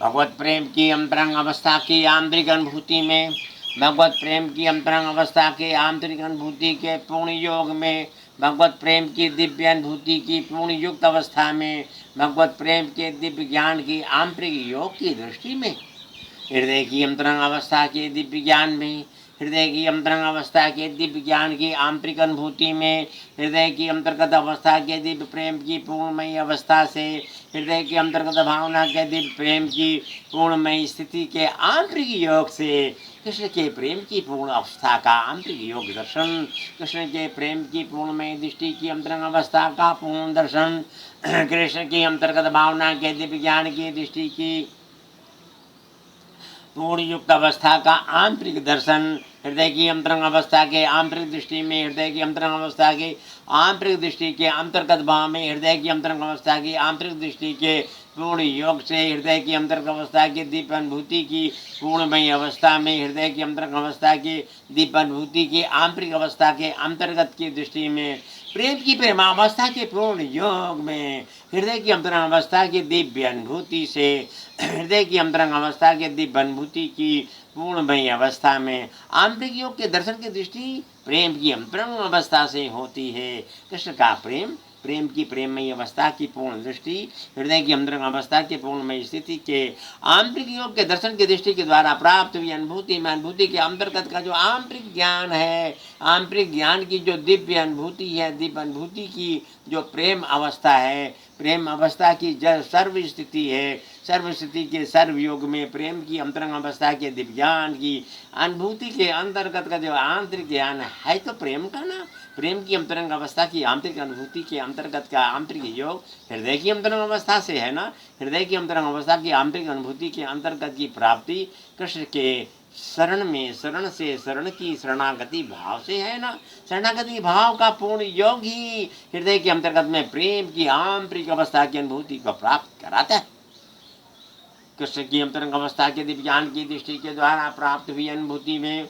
भगवत प्रेम की अंतरंग अवस्था की आंतरिक अनुभूति में, भगवत प्रेम की अंतरंग अवस्था के आंतरिक अनुभूति के पूर्ण योग में, भगवत प्रेम की दिव्य अनुभूति की पूर्ण युक्त अवस्था में, भगवत प्रेम के दिव्य ज्ञान की आंतरिक योग की दृष्टि में, हृदय की अंतरंग अवस्था के दिव्य ज्ञान में, हृदय की अंतरंग अवस्था के दिव्य ज्ञान की आंतरिक अनुभूति में, हृदय की अंतर्गत अवस्था के दिव्य प्रेम की पूर्णमयी अवस्था से, हृदय की अंतर्गत भावना के दिव्य प्रेम की पूर्णमयी स्थिति के आंतरिक योग से कृष्ण के प्रेम की पूर्ण अवस्था का आंतरिक योग दर्शन, कृष्ण के प्रेम की पूर्णमयी दृष्टि की अंतरंग अवस्था का पूर्ण दर्शन, कृष्ण की अंतर्गत भावना के दिव्य ज्ञान की दृष्टि की पूर्ण युक्त अवस्था का आंतरिक दर्शन, हृदय की अंतरंग अवस्था के आंतरिक दृष्टि में, हृदय की अंतरंग अवस्था के आंतरिक दृष्टि के अंतर्गत भाव में, हृदय की अंतरंग अवस्था की आंतरिक दृष्टि के पूर्ण योग से, हृदय की अंतरंग अवस्था की दीप अनुभूति की पूर्णमयी अवस्था में, हृदय की अंतरंग अवस्था की दीप अनुभूति की आंतरिक अवस्था के अंतर्गत की दृष्टि में, प्रेम की प्रेमावस्था के पूर्ण योग में, हृदय की अंतरंग अवस्था की दिव्य अनुभूति से, हृदय की अंतरंग अवस्था के दिव्य अनुभूति की पूर्णमयी अवस्था में आंतरिक योग के दर्शन की दृष्टि प्रेम की अंतरंग अवस्था से होती है। कृष्ण का प्रेम, प्रेम की प्रेममयी अवस्था की पूर्ण दृष्टि, हृदय की अंतरंग अवस्था के पूर्णमयी स्थिति के आंतरिक योग के दर्शन की दृष्टि के द्वारा प्राप्त हुई अनुभूति में, अनुभूति के अंतर्गत का जो आंतरिक ज्ञान है, आंतरिक ज्ञान की जो दिव्य अनुभूति है, दिव्य अनुभूति की जो प्रेम अवस्था है, प्रेम अवस्था की जो सर्व स्थिति है, सर्व स्थिति के सर्व योग में प्रेम की अंतरंग अवस्था के दिव्यान की अनुभूति के अंतर्गत का जो आंतरिक ज्ञान है तो प्रेम का ना, प्रेम की अंतरंग अवस्था की आंतरिक अनुभूति के अंतर्गत का आंतरिक योग हृदय की अंतरंग अवस्था से है ना, हृदय की अंतरंग अवस्था की आंतरिक अनुभूति के अंतर्गत की प्राप्ति कृष्ण के शरण में, शरण से, शरण की शरणागति भाव से है ना, शरणागति भाव का पूर्ण योग ही हृदय के अंतर्गत में प्रेम की आंतरिक अवस्था की अनुभूति को प्राप्त कराता है। कृष्ण की अंतरंग अवस्था के दिव्यान की दृष्टि के द्वारा प्राप्त हुई अनुभूति में,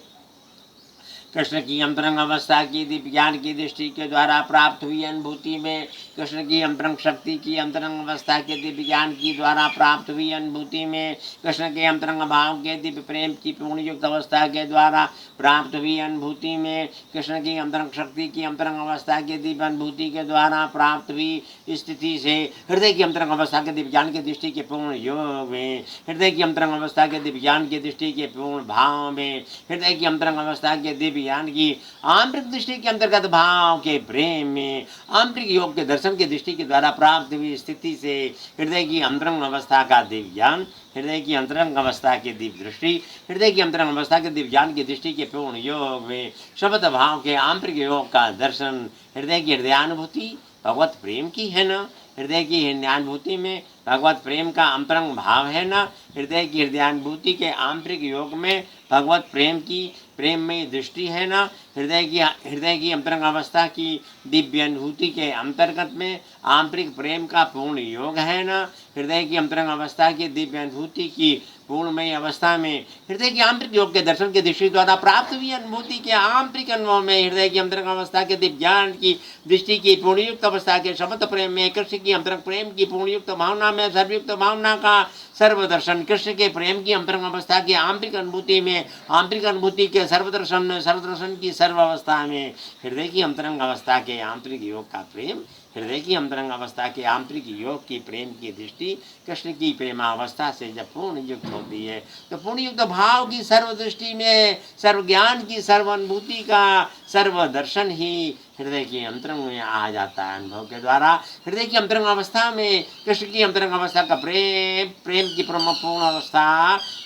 कृष्ण की अंतरंग अवस्था की दिव्य ज्ञान की दृष्टि के द्वारा प्राप्त हुई अनुभूति में, कृष्ण की अंतरंग शक्ति की अंतरंग अवस्था के दिव्य ज्ञान की द्वारा प्राप्त हुई अनुभूति में, कृष्ण के अंतरंग भाव के दिव्य प्रेम की पूर्ण युक्त अवस्था के द्वारा प्राप्त हुई अनुभूति में, कृष्ण की अंतरंग शक्ति की अंतरंग अवस्था के दिव्य अनुभूति के द्वारा प्राप्त हुई स्थिति से, हृदय की अंतरंग अवस्था के दिव्य ज्ञान की दृष्टि के पूर्ण योग में, हृदय की अंतरंग अवस्था के दिव्य ज्ञान की दृष्टि के पूर्ण भाव में, हृदय की अंतरंग अवस्था के दिव्य ज्ञान की आंतरिक दृष्टि के अंतर्गत भाव के प्रेम में, आंतरिक योग के दर्शन की दृष्टि के द्वारा प्राप्त हुई स्थिति से, हृदय की अंतरंग अवस्था का दिव्य ज्ञान, हृदय की अंतरंग अवस्था की दिव्य दृष्टि, हृदय की अंतरंग अवस्था के दिव्य ज्ञान की दृष्टि के पूर्ण योग में शब्द भाव के आंतरिक योग का दर्शन, हृदय की हृदयानुभूति भगवत प्रेम की है ना, हृदय की हृदयानुभूति में भगवत प्रेम का अंतरंग भाव है ना, हृदय की हृदयानुभूति के आंतरिक योग में भगवत प्रेम की प्रेममयी दृष्टि है ना, हृदय की अंतरंग अवस्था की दिव्य अनुभूति के अंतर्गत में आंतरिक प्रेम का पूर्ण योग है ना, हृदय की अंतरंग अवस्था की दिव्य अनुभूति की पूर्णमयी अवस्था में, हृदय की आंतरिक योग के दर्शन के दृष्टि द्वारा प्राप्त हुई अनुभूति के आंतरिक अनुभव में, हृदय की अंतरंग अवस्था के दिव्य ज्ञान की दृष्टि की पूर्णयुक्त अवस्था के शब्द प्रेम में, कृष्ण की अंतरंग प्रेम की पूर्णयुक्त भावना में सर्वयुक्त भावना का सर्वदर्शन, कृष्ण के प्रेम की अंतरंग अवस्था की आंतरिक अनुभूति में, आंतरिक अनुभूति के सर्वदर्शन में, सर्वदर्शन की सर्व अवस्था में, हृदय की अंतरंग अवस्था के आंतरिक योग का प्रेम, हृदय की अंतरंग अवस्था के आंतरिक योग की प्रेम की दृष्टि कृष्ण की प्रेमावस्था से जब पूर्ण युक्त होती है तो पूर्ण युक्त भाव की सर्व दृष्टि में सर्व ज्ञान की सर्व अनुभूति का सर्व दर्शन ही हृदय की अंतरंग में आ जाता है। अनुभव के द्वारा हृदय की अंतरंग अवस्था में कृष्ण की अंतरंग अवस्था का प्रेम की पूर्ण अवस्था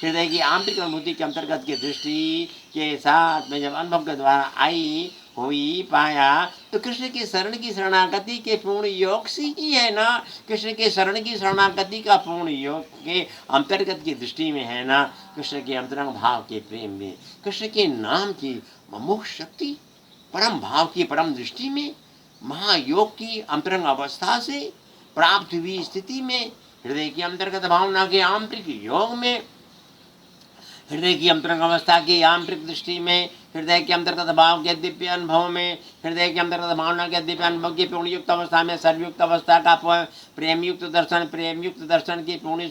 हृदय की आंतरिक अनुभूति के अंतर्गत की दृष्टि के साथ में जब अनुभव के द्वारा आई हुई पाया तो कृष्ण के शरण की शरणागति के पूर्ण योग से ही है ना, कृष्ण के शरण की शरणागति का पूर्ण योग के अंतर्गत की दृष्टि में है ना, कृष्ण के अंतरंग भाव के प्रेम में, कृष्ण के नाम की ममुख शक्ति परम भाव की परम दृष्टि में, महायोग की अंतरंग अवस्था से प्राप्त हुई स्थिति में, हृदय की अंतर्गत भावना के आंतरिक योग में, हृदय की अंतरंग अवस्था की आंतरिक दृष्टि में, हृदय के अंतर्गत भाव के दिव्य अनुभव में, हृदय के अंतर्गत भावना के दिव्य अनुभव की पूर्ण युक्त अवस्था में सर्वयुक्त अवस्था का प्रेम युक्त दर्शन की पूर्ण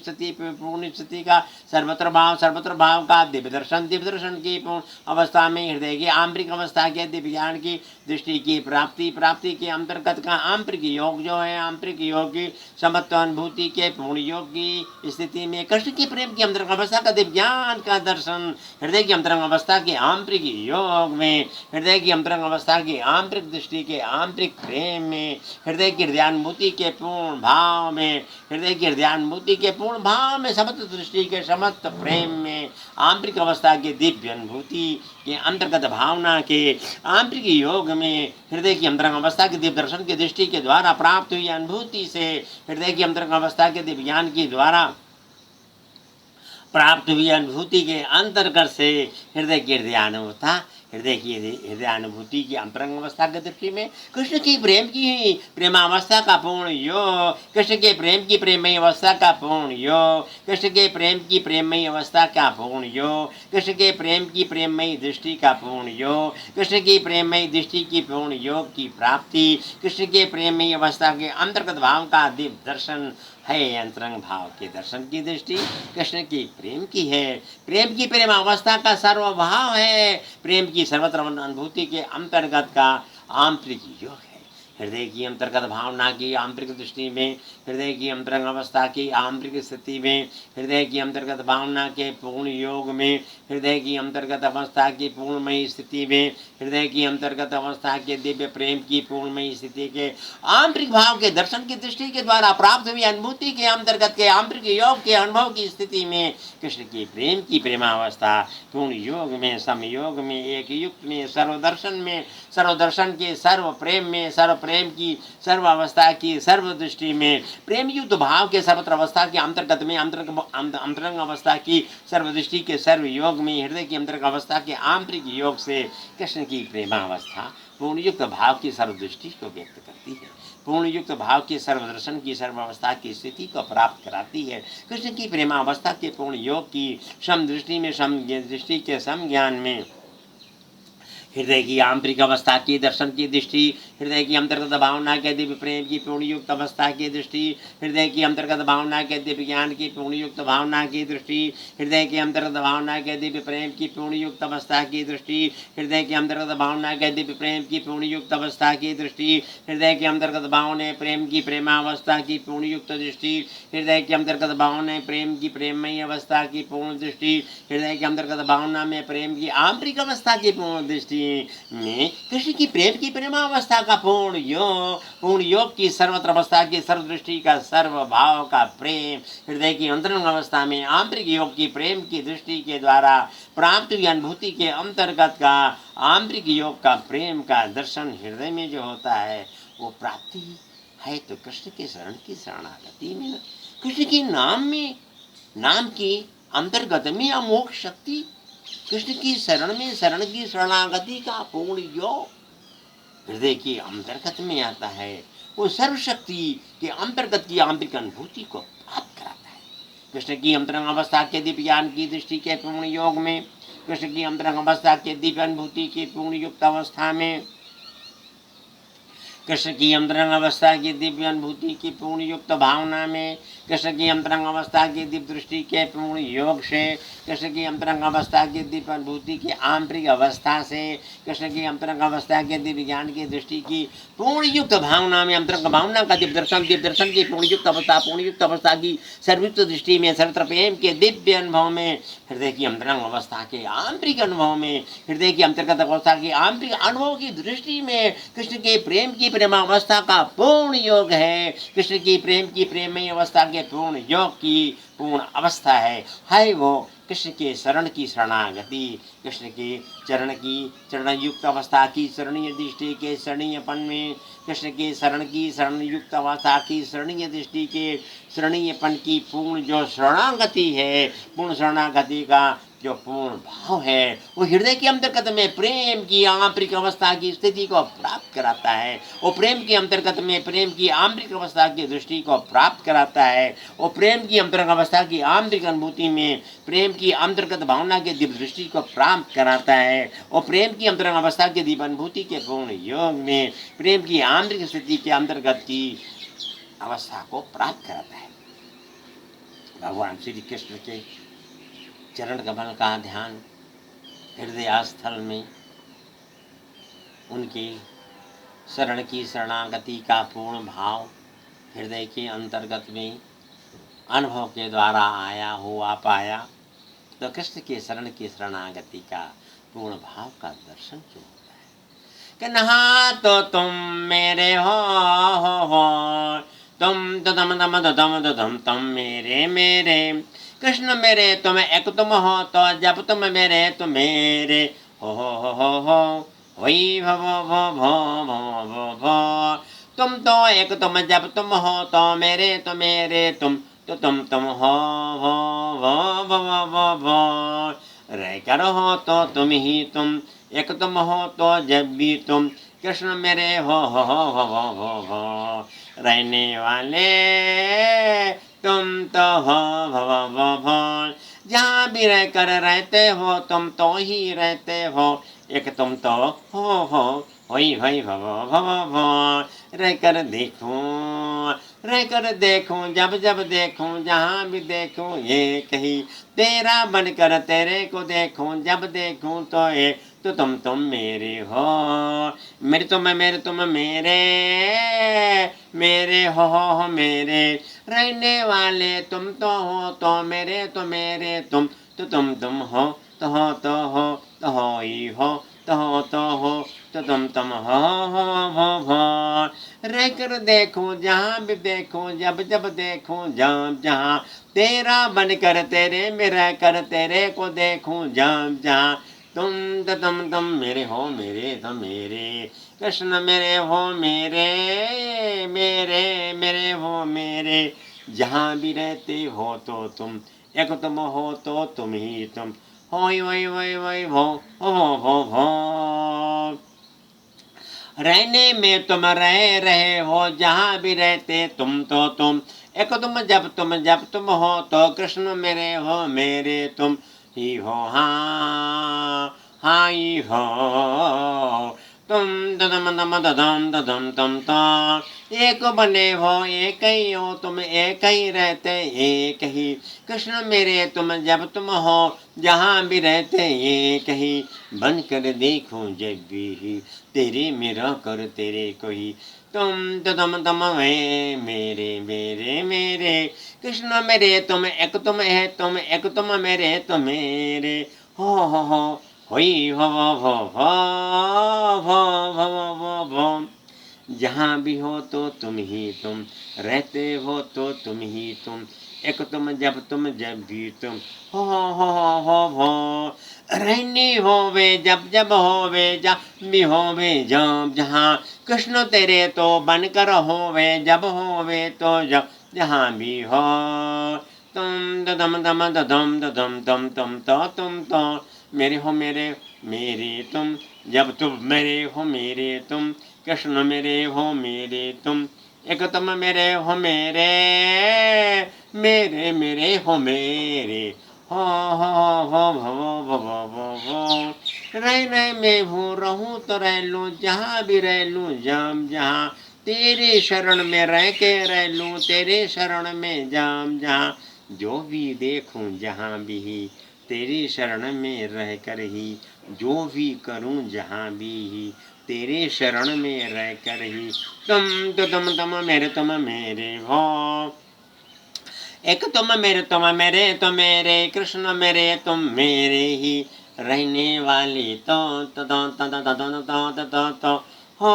स्थिति का सर्वत्र भाव का दिव्य दर्शन की पूर्ण अवस्था में, हृदय की आंतरिक अवस्था के दिव्य ज्ञान की दृष्टि की प्राप्ति के अंतर्गत का आंतरिक योग जो है, आंतरिक योग की समत्व अनुभूति के पूर्ण योग की स्थिति में कृष्ण की प्रेम की अंतरंग अवस्था का दिव्य ज्ञान का दर्शन, हृदय की अंतरंग अवस्था के आंतरिक योग में, हृदय की अंतरंग अवस्था की आंतरिक दृष्टि के आंतरिक प्रेम में, हृदय की हृदयानुभूति के पूर्ण भाव में, हृदय की हृदयानुभूति के पूर्ण भाव में, समत्व दृष्टि के समत्व प्रेम में, आंतरिक अवस्था के दिव्य अनुभूति के अंतर्गत भावना के आंतरिक योग में, हृदय की अंतरंग अवस्था के दिव्य दर्शन की दृष्टि के द्वारा प्राप्त हुई अनुभूति से, हृदय की अंतरंग अवस्था के दिव्य ज्ञान के द्वारा प्राप्त हुई अनुभूति के अंतर्गत से, हृदय की हृदयानुभूति की अंतरंग अवस्था की दृष्टि में कृष्ण की प्रेम की प्रेमावस्था का पूर्ण योग, कृष्ण के प्रेम की प्रेमयी अवस्था का पूर्ण योग, कृष्ण के प्रेम की प्रेमयी अवस्था का पूर्ण योग, कृष्ण के प्रेम की प्रेमयी दृष्टि का पूर्ण योग, कृष्ण की प्रेमयी दृष्टि की पूर्ण योग की प्राप्ति, कृष्ण के प्रेमयी अवस्था के अंतर्गत भाव का दिव्य दर्शन है। अंतरंग भाव के दर्शन की दृष्टि कृष्ण की प्रेम की है, प्रेम की प्रेम अवस्था का सर्वभाव है, प्रेम की सर्वत्र अनुभूति के अंतर्गत का आंतरिक योग है। हृदय की अंतर्गत भावना की आंतरिक दृष्टि में, हृदय की अंतरंग अवस्था की आंतरिक स्थिति में, हृदय की अंतर्गत भावना के पूर्ण योग में, हृदय की अंतर्गत अवस्था की पूर्णमयी स्थिति में, हृदय की अंतर्गत अवस्था के दिव्य प्रेम की पूर्णमयी स्थिति के आंतरिक भाव के दर्शन की दृष्टि के द्वारा प्राप्त हुई अनुभूति के अंतर्गत के आंतरिक योग के अनुभव की स्थिति में, कृष्ण की प्रेम की प्रेमावस्था पूर्ण योग में, समयोग में, एक युक्त में, सर्वदर्शन के सर्व प्रेम में, सर्व प्रेम की सर्व अवस्था की सर्व दृष्टि में, प्रेम युक्त भाव के सर्वत्र अवस्था के अंतर्गत में, अंतरंग अवस्था की सर्व दृष्टि के सर्व योग में, हृदय की अंतरंग अवस्था के आंतरिक योग से कृष्ण की प्रेमावस्था पूर्ण युक्त भाव की सर्व दृष्टि को व्यक्त करती है, पूर्ण युक्त भाव के सर्वदर्शन की सर्वावस्था की स्थिति को प्राप्त कराती है। कृष्ण की प्रेमावस्था के पूर्ण योग की सम दृष्टि में, सम दृष्टि के सम ज्ञान में, हृदय की आंतरिक अवस्था की दर्शन की दृष्टि, हृदय की अंतर्गत भावना के दिव्य प्रेम की पूर्ण युक्त अवस्था की दृष्टि, हृदय की अंतर्गत भावना के दिव्य ज्ञान की पूर्ण युक्त भावना की दृष्टि, हृदय के अंतर्गत भावना के दिव्य प्रेम की पूर्ण युक्त अवस्था की दृष्टि, हृदय के अंतर्गत भावना के दिव्य प्रेम की पूर्ण युक्त अवस्था की दृष्टि, हृदय के अंतर्गत भावना प्रेम की प्रेमावस्था की पूर्ण युक्त दृष्टि, हृदय के अंतर्गत भावना प्रेम की प्रेमयी अवस्था की पूर्ण दृष्टि, हृदय के अंतर्गत भावना में प्रेम की आंतरिक अवस्था की पूर्ण दृष्टि में, कृष्ण की प्रेम की प्रेमावस्था का पूर्ण योग की सर्वत्र अवस्था की सर्वदृष्टि का सर्व भाव का प्रेम, हृदय की अंतरंग अवस्था में आंतरिक योग की प्रेम की दृष्टि के द्वारा प्राप्त हुई अनुभूति के अंतर्गत का आंतरिक योग का प्रेम का दर्शन हृदय में जो होता है वो प्राप्ति है। तो कृष्ण के शरण की शरणागति में, कृष्ण के नाम की अंतर्गत में अमोघ शक्ति, कृष्ण की शरण में शरण की शरणागति का पूर्ण योग हृदय के अंतर्गत में आता है, वो सर्वशक्ति के अंतर्गत की आंतरिक अनुभूति को प्राप्त कराता है। कृष्ण की अंतरंग अवस्था के दिव्य ज्ञान की दृष्टि के पूर्ण योग में, कृष्ण की अंतरंग अवस्था के दिव्य अनुभूति की पूर्ण युक्त अवस्था में, कृष्ण की अंतरंग अवस्था की दिव्य अनुभूति की पूर्ण युक्त भावना में, कृष्ण की अंतरंग अवस्था की दिव्य दृष्टि के पूर्ण योग से, कृष्ण की अंतरंग अवस्था की दिव्य अनुभूति की आंतरिक अवस्था से, कृष्ण की अंतरंग अवस्था के दिव्य ज्ञान की दृष्टि की पूर्ण युक्त भावना में, अंतरंग भावना का दिव्य दर्शन की पूर्ण युक्त अवस्था की सर्वयुक्त दृष्टि में, सर्वत्र प्रेम के दिव्य अनुभव में, हृदय की अंतरंग अवस्था के आंतरिक अनुभव में, हृदय की अंतर्गत अवस्था की आंतरिक अनुभव की दृष्टि में कृष्ण के प्रेम की प्रेमावस्था का पूर्ण योग है। कृष्ण की प्रेम की प्रेमयी अवस्था के पूर्ण योग की पूर्ण अवस्था है वो कृष्ण के शरण की शरणागति, कृष्ण के चरण युक्त अवस्था की शरणीय दृष्टि के शरणीयपन में, कृष्ण के शरण युक्त अवस्था की शरणीय दृष्टि के शरणीयपन की पूर्ण जो शरणागति है, पूर्ण शरणागति का जो पूर्ण भाव है वो हृदय के अंतर्गत में प्रेम की आंतरिक अवस्था की स्थिति को प्राप्त कराता है। वो प्रेम के अंतर्गत में प्रेम की आंतरिक अवस्था की दृष्टि को प्राप्त कराता है। वो प्रेम की अंतर्गत अवस्था की आंतरिक अनुभूति में प्रेम की अंतर्गत भावना के दिव्य दृष्टि को प्राप्त कराता है। वो प्रेम की अंतर्गत अवस्था के दिव्य अनुभूति के पूर्ण योग में प्रेम की आंतरिक स्थिति के अंतर्गत की अवस्था को प्राप्त कराता है। भगवान श्री कृष्ण के चरण कमल का ध्यान हृदय स्थल में उनकी शरण की शरणागति का पूर्ण भाव हृदय के अंतर्गत में अनुभव के द्वारा आया हुआ पाया तो कृष्ण के शरण की शरणागति का पूर्ण भाव का दर्शन जो होता है कि नहा तो तुम मेरे हो तुम तम तम तम तम मेरे मेरे कृष्ण मेरे तुम एक तुम हो तो जब तुम मेरे तुम मेरे हो वही भव भव भव भव तुम तो एक तुम जब तुम हो तो मेरे तुम तो तुम हो भव रह कर हो तो तुम ही तुम एक तुम हो तो जब भी तुम कृष्ण मेरे हो रहने वाले तुम तो हो भव जहाँ भी रहकर रहते हो तुम तो ही रहते हो एक तुम तो हो वही भव भव रहकर देखूं जब जब देखूं जहाँ भी देखूं ये कहीं तेरा बनकर तेरे को देखूं जब देखूं तो ये तो तुम मेरे हो मेरे तुम मेरे मेरे हो मेरे रहने वाले तुम तो हो तो मेरे तुम तो तुम हो तो हो ही हो तो तुम हो रह कर देखूं जहाँ भी देखूं जब जब देखूं जहाँ तेरा बनकर तेरे में रह कर तेरे को देखूं जहाँ तुम मेरे हो मेरे तुम मेरे कृष्ण मेरे हो मेरे मेरे हो मेरे जहाँ भी रहते हो तो तुम एक तुम हो तो तुम ही तुम होई वही वही वही हो रहने में तुम रहे हो जहाँ भी रहते तुम तो तुम एक जब तुम हो तो कृष्ण मेरे हो मेरे तुम ही हो हाँ ही हो तुम ददम तम एक बने हो एक ही हो तुम एक ही रहते एक ही कृष्ण मेरे तुम जब तुम हो जहाँ भी रहते एक ही बन कर देखूं जब भी तेरे में रह कर तेरे को ही तुम मेरे मेरे मेरे कृष्ण मेरे तुम है तुम एक तुम मेरे तुम मेरे हो होई भव जहाँ भी हो तो तुम ही तुम रहते हो तो तुम ही तुम एक तुम जब भी तुम हो रहनी होवे जब जब होवे जब भी होवे जब जहाँ कृष्ण तेरे तो बनकर होवे जब होवे तो जब जहाँ भी हो तुम तुम तो मेरे हो मेरे मेरे तुम जब तुम मेरे हो मेरे तुम कृष्ण मेरे हो मेरे तुम एक तुम मेरे हो मेरे मेरे मेरे हो मेरे हो भव रह मैं हूँ रहूँ तो रह लूँ जहाँ भी रह लूँ जहाँ तेरे शरण में रह के रह लूँ तेरे शरण में जहाँ जो भी देखूँ जहाँ भी तेरी शरण में रह कर ही जो भी करूं जहाँ भी तेरे शरण में रह कर ही तुम मेरे हो एक तुम मेरे मेरे कृष्ण मेरे तुम मेरे ही रहने वाले तो हो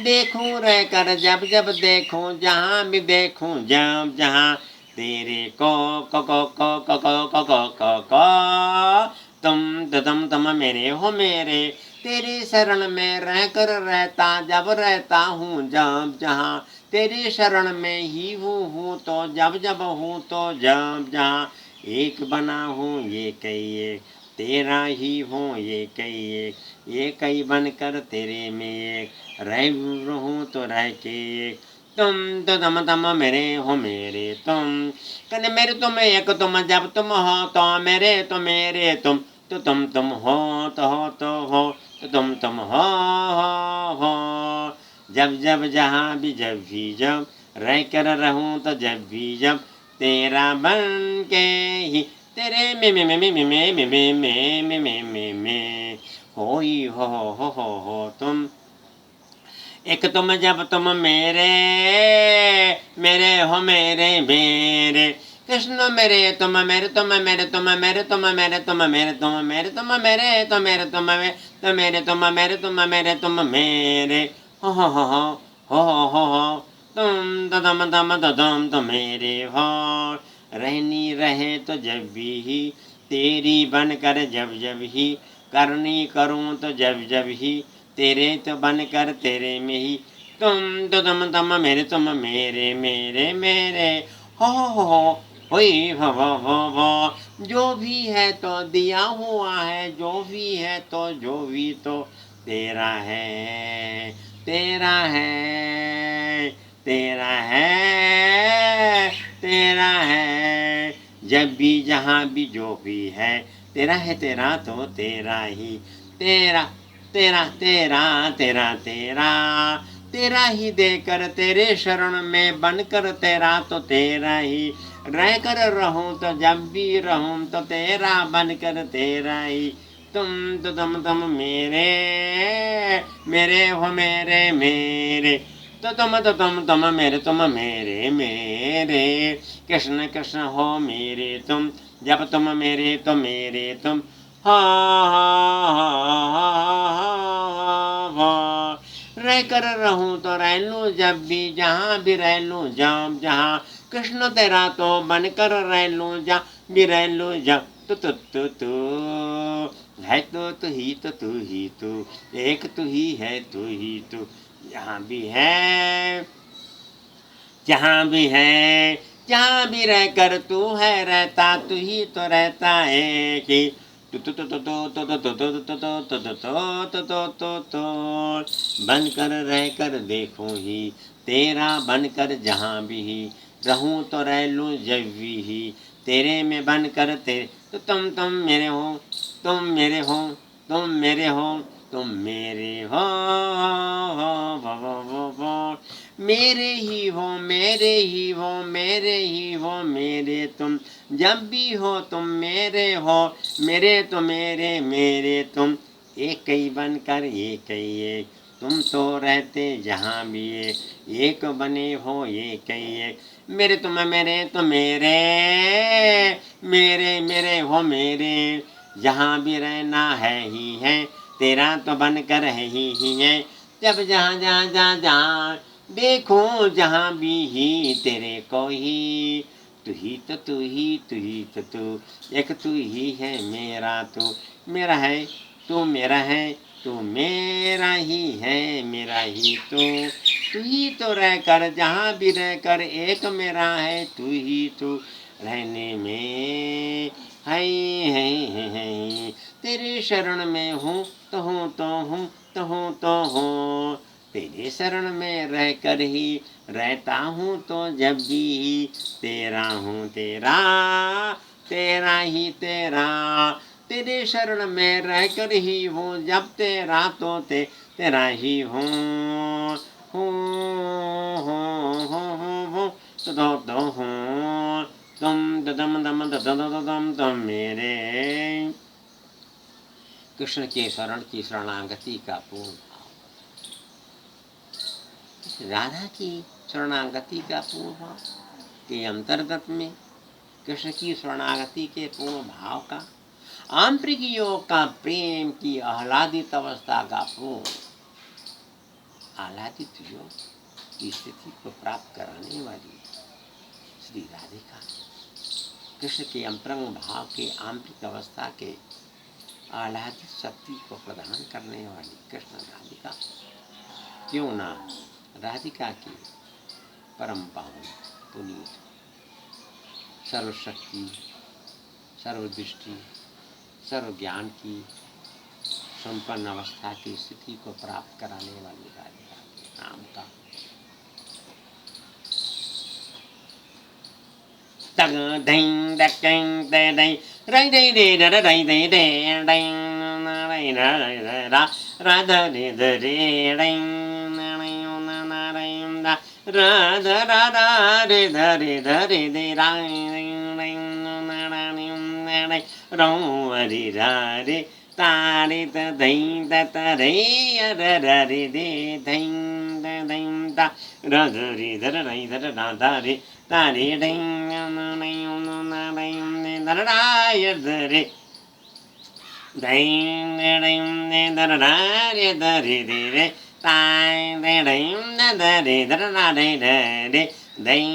देखूं रह कर जब जब देखूं जहाँ भी देखूं जब जहाँ तेरे को तुम मेरे हो मेरे तेरी शरण में रह कर रहता जब रहता हूँ जब जहाँ तेरी शरण में ही हूँ तो जब जब हूँ तो जब जहाँ एक बना हूँ ये कई एक, तेरा ही हूँ ये कई एक ही बनकर तेरे में एक, रहूँ तो रह के एक, तुम तो तम मेरे हो मेरे तुम, कहने मेरे तुम एक तुम, जब तुम हो तो मेरे तुम, तो तुम हो तो हो, तो तुम हो। जब जहाँ भी जब भी जब, रह कर रहूं तो जब भी जब, तेरा बन के ही, तेरे में हो तुम, एक तुम जब तुम मेरे हो मेरे कृष्ण मेरे तुम मेरे तुम मेरे तुम मेरे तुम मेरे तुम मेरे तुम मेरे तुम मेरे तो मेरे तुम मेरे तुम मेरे तुम मेरे तुम मेरे हो तुम तदम तो मेरे हो, रहनी रहे तो जब भी तेरी बनकर जब ही, करनी करूं तो जब ही तेरे तो बनकर तेरे में ही, तुम तो तम मेरे तुम मेरे हो होई भव जो भी है तो दिया हुआ है, जो भी है तो तेरा है तेरा है तेरा है तेरा है, जब भी जहाँ भी जो भी है तेरा तो तेरा ही, तेरा तेरा तेरा तेरा तेरा तेरा ही देकर तेरे शरण में बनकर तेरा तो तेरा ही, रह कर रहूं तो जब भी रहूं तो तेरा बनकर तेरा ही, तुम तो तुम मेरे हो मेरे तो तुम मेरे कृष्ण कृष्ण हो मेरे तुम, जब तुम मेरे तो मेरे तुम, हा रह कर रहूं तो रह लूं जब भी, जहाँ भी रह लूं जहाँ कृष्ण तेरा तो बनकर रह लूं, जा भी रह लूं जा तू है तो तू ही तू, एक तू ही है तू ही तू, जहाँ भी है जहाँ भी है जहाँ भी रह कर तू है रहता, तू ही तो रहता है कि बनकर रह कर देखूं ही, तेरा बनकर जहाँ भी ही रहूं तो रह लूं जब भी, तेरे में बनकर तेरे, तो तुम मेरे हो, तुम मेरे हो, तुम मेरे हो, तुम मेरे हो मेरे ही हो मेरे ही हो मेरे ही हो मेरे तुम, जब भी हो तुम मेरे हो, मेरे तो मेरे तुम, एक ही बनकर एक ही एक, तुम तो रहते जहाँ भी एक बने हो एक ही एक, मेरे तुम मेरे तो मेरे हो मेरे, जहाँ भी रहना है ही है, तेरा तो बनकर है ही है, जब जहाँ जहाँ जहाँ जहाँ देखो जहाँ भी ही तेरे को ही, तू ही तो तू एक तू ही है मेरा, तू मेरा है तू मेरा है, तू मेरा ही है मेरा ही तू ही तो रह कर जहाँ भी रह कर एक मेरा है, तू ही तू रहने में है तेरे शरण में हूँ तो हूँ तो हूँ तो हूँ तो हूँ, तेरे शरण में रह कर ही रहता हूँ तो जब भी तेरा हूँ तेरा तेरा ही तेरा, तेरे शरण में रह कर ही हूँ जब तेरा तो तेरा ही हूँ तो हूँ तुम मेरे, कृष्ण के शरण की शरणागति का पूर्ण भाव, राधा की शरणागति का पूर्ण भाव के अंतर्गत में कृष्ण की शरणागति के पूर्ण भाव का, आंतरिक योग का प्रेम की आह्लादित अवस्था का पूर्ण आह्लादित योग की स्थिति को प्राप्त कराने वाली श्री राधिका, कृष्ण के अंतरंग भाव के आंतरिक अवस्था के आह्लादित शक्ति को प्रदान करने वाली कृष्ण राधिका, क्यों ना राधिका की परम पावन पुनीत सर्वशक्ति सर्वदृष्टि सर्व ज्ञान की संपन्न अवस्था की स्थिति को प्राप्त कराने वाली राधिका नाम का tang ding da ding da ding rai dai dai da da dai dai dai ding na dai na da ra da di da di ding na dai na na dai da ra da di da di da di di da ding ding na na ni na dai ro di da di ta di da ding da ta dai da da di di ding da ding da ra da di da da dai da da da di ta di ding na na na ding da da da di ding ding da da di da di di ta ding da da di da da di da di ding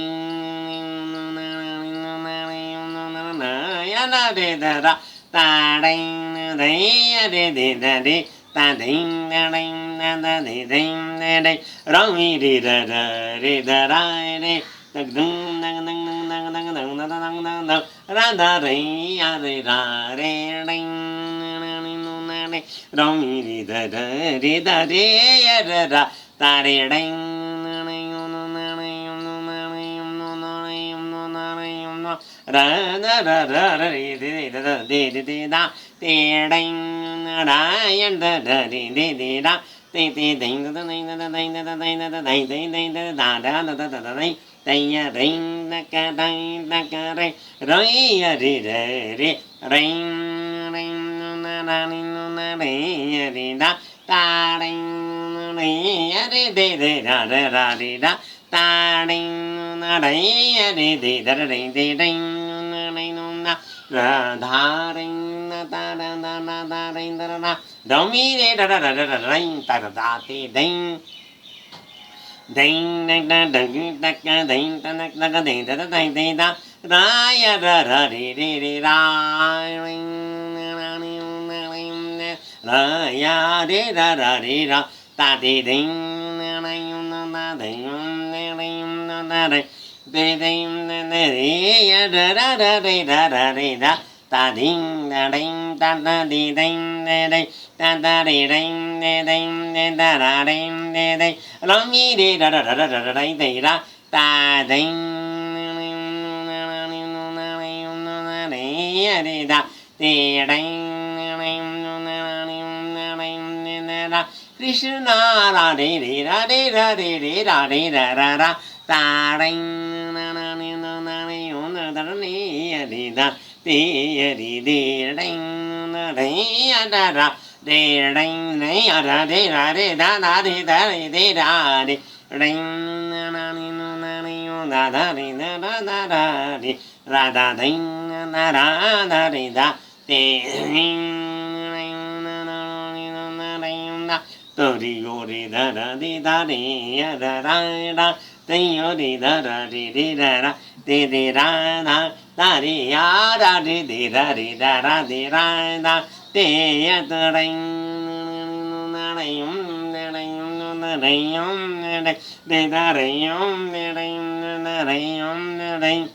ya da di da da ta ding ding di di da di ta ding ding da da di ding ding rong di da da di da da di ding ding ding ding ding ding ding ding ding ding ra da ri ya ri ra re ding rong di da da di da di ya da da ta di ding ra da ra ra ra di di da da di di di da ti ding da ya da da di di di da ti ti ding da da ding da da ding da da ding da da ding ding ding da da da da da da ding ding ya ding da ka ding da ka ding ri ya ri re ri ring ring na na ni na ri ya ri da ta ding ri ya ri di di da da ra di da ta ding na ri ya ri di da da ding di ding na ri na ra dha ring na ta da da da da ring da da do mi re da da da da ring ta da da ti ding ding ding da ding da ka ding da da ka ding da da ding ding da ra ya ra ra ri ri ri ra ring na ni na ring ra ya ri ra ra ri ra ta ti ding na na na na ding na ring na na ri di ding na na ri ya ra ra ra ri ra ra ri ra ta ding da ding da da di ding da ding da da di ding da ding da da ding da ding lo mi di da da da da da da di da ta ding di da ti ding Krishna ra di di ra di ra di di ra di ra ra ra ta ding na na ni na na ni na da ni di da ti di di ding na di ya da ra di ding ni ya da di ra di da da di da di da di ding na na ni na ni da da di da da da da di ra da ding na ra da di da ti ding na na ni na ding da to di go di da da di da di ya da da da ti yo di da da di da da di da da da di ya da di da di da da di da da ti ya da ding na ding na ding na ding di da ding na ding na ding na ding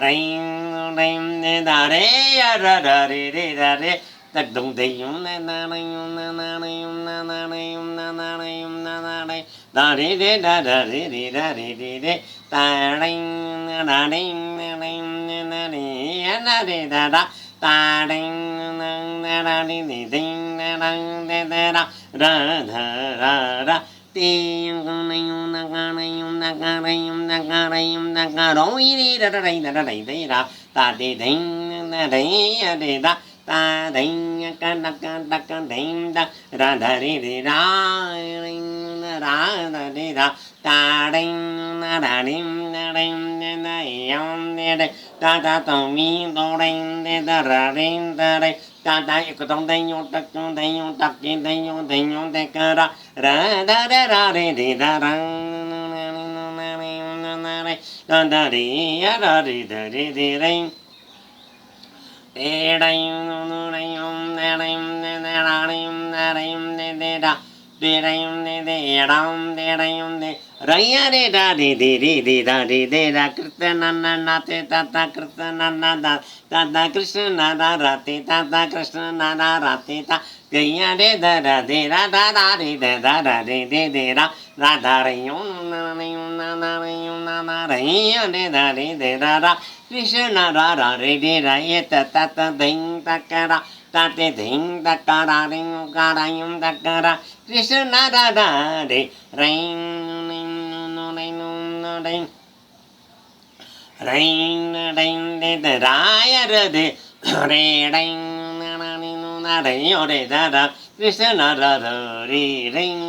ring ring da re ya da da di da di tak dong ding na na ring na na ring na na ring na na ring na na ring da di da da di da di ta ring na ding na ring na di ya na di da da ta ding na na di ding na ding da da ra da ra ra ti na ga na ga na ga ro di da da di da ta di ding na di ya di da ta ding ka ding da ra da ri ri ra ring ra da di da ta ding na da ring na ring na yom ne de ta ta to mi do ring de da ra ring da ring ta ta ko tong ding yo tak ki ding yo de ka ra ra da da ra ri di da ra na da ri ya ra ri da ri di ring de rayum de ram de rayum de raya de da de da de da krishna na na te ta ta krishna na da ta krishna na ra te ta krishna na ra te ta gaya de da de da de da de ra da rayum na rayum na raya de da ra krishna ra de ra ye ta ding ta ra ta te ding ta ra ring ga ra yum ta ra Krishna da da de rain no no rain rain rain de da raya de re rain na ni no na re o de da da Krishna da da re rain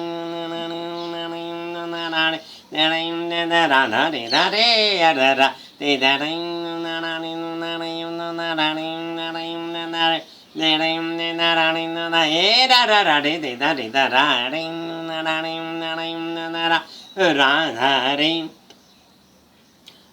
na ni no na re rain de da da de da re ya da de da rain na ni no na re no na rain na rain na re de rim de na ra rim na e ra ra ra de da ra rim na ra rim na rim na ra ra ra rim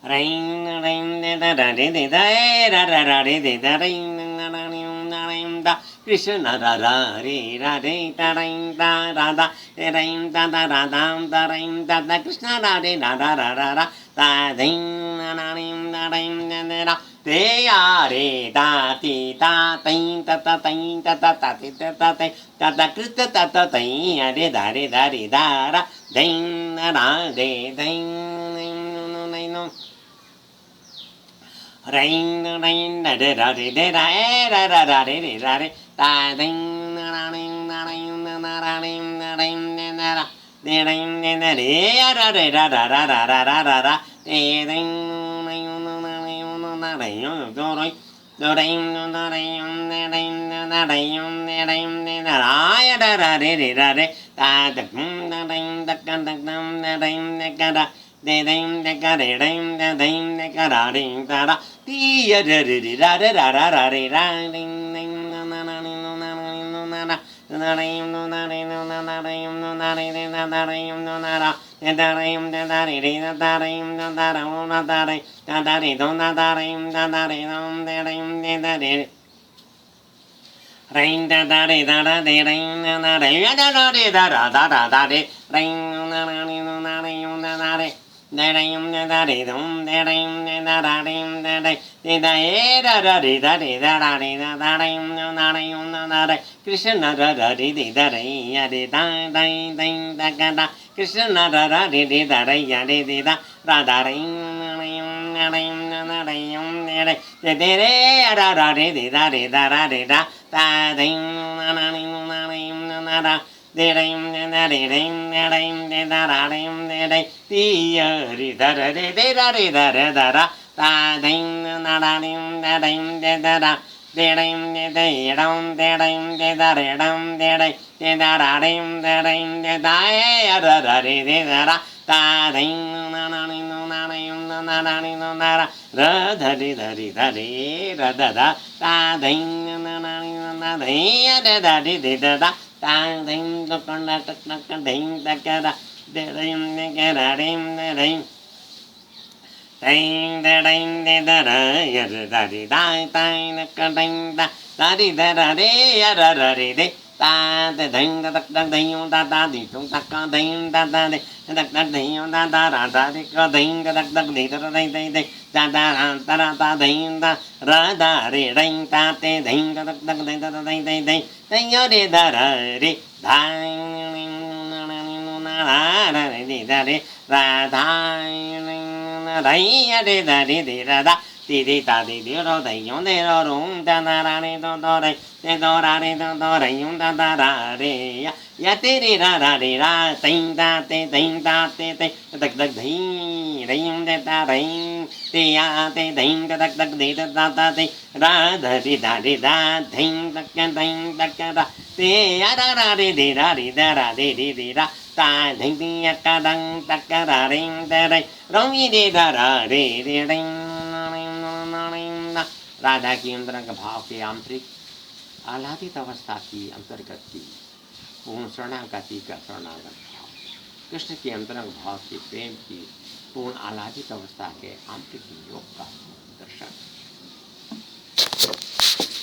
rim rim de da e ra ra ra de da rim na ra rim na rim da Krishna ra ra re ra de da rim da ra da de rim da ra da rim da Krishna ra de ra ra da rim na ra rim de ra te ya re da ti ta tin ta tin ta ti ta krita ta tin ya re da ra din ra de din no rain rain da ra de ra e ra re da din ra rin na rin na ra rin na rin na ra de rin na re ya ra ra de din na rin do rin do rin na rin na rin na rin na rin na ra ya ra re da rin na rin na ra de dim de ga de dim de dim de ga ra dim da ra ti ya de de ra re ra ding ding na na na no na no na na na rim no na re no na na rim no na re de na rim no na ra de da rim de da re da rim da ra no na da re do na da rim da re no de rim de da re ring da re da de ring na re ya da re da de ring na no na re na re da rim da re dum da rim da rim da de da e ra re da re da rim na re Krishna ra re da re ya de da da da Krishna ra re da re ya de da ra da rim na rim na re de re ra re da da ding na rim na ra de rim na rim de da ra rim de ti ya ri da re da ra da ding na rim de da ra de rim de ram de rim de da re ram de da ra rim de da ya ra re de da ra da ding na rim na ra ra da re ra da ding na ya da ding da ding da da rim de ra rim de rim ding da ra ya da ding da ya ra re de da ding da ding da di tung da ding da de da ding da ra de ka ding da de da ding da ra da re ding da te ding da ding yo de da ra re da ra re da re ra da ya de da ti di ta di ro dai yong de ro rong da na ra re do re de do ra re do re yong da re ya ti ri ra ting da te dak dhi re yong de ta re ti ya te ding da de da te ra da ting dak ra te ya ra de ra ta ding ding ya ka dang ra ring da re rong yi de ra re ring Radha की अंतरंग भाव के आंतरिक आह्लादित अवस्था की अंतर्गत की पूर्ण शरणागति का शरणागत भाव कृष्ण के अंतरंग भाव के प्रेम की पूर्ण आह्लादित अवस्था के आंतरिक योग का दर्शन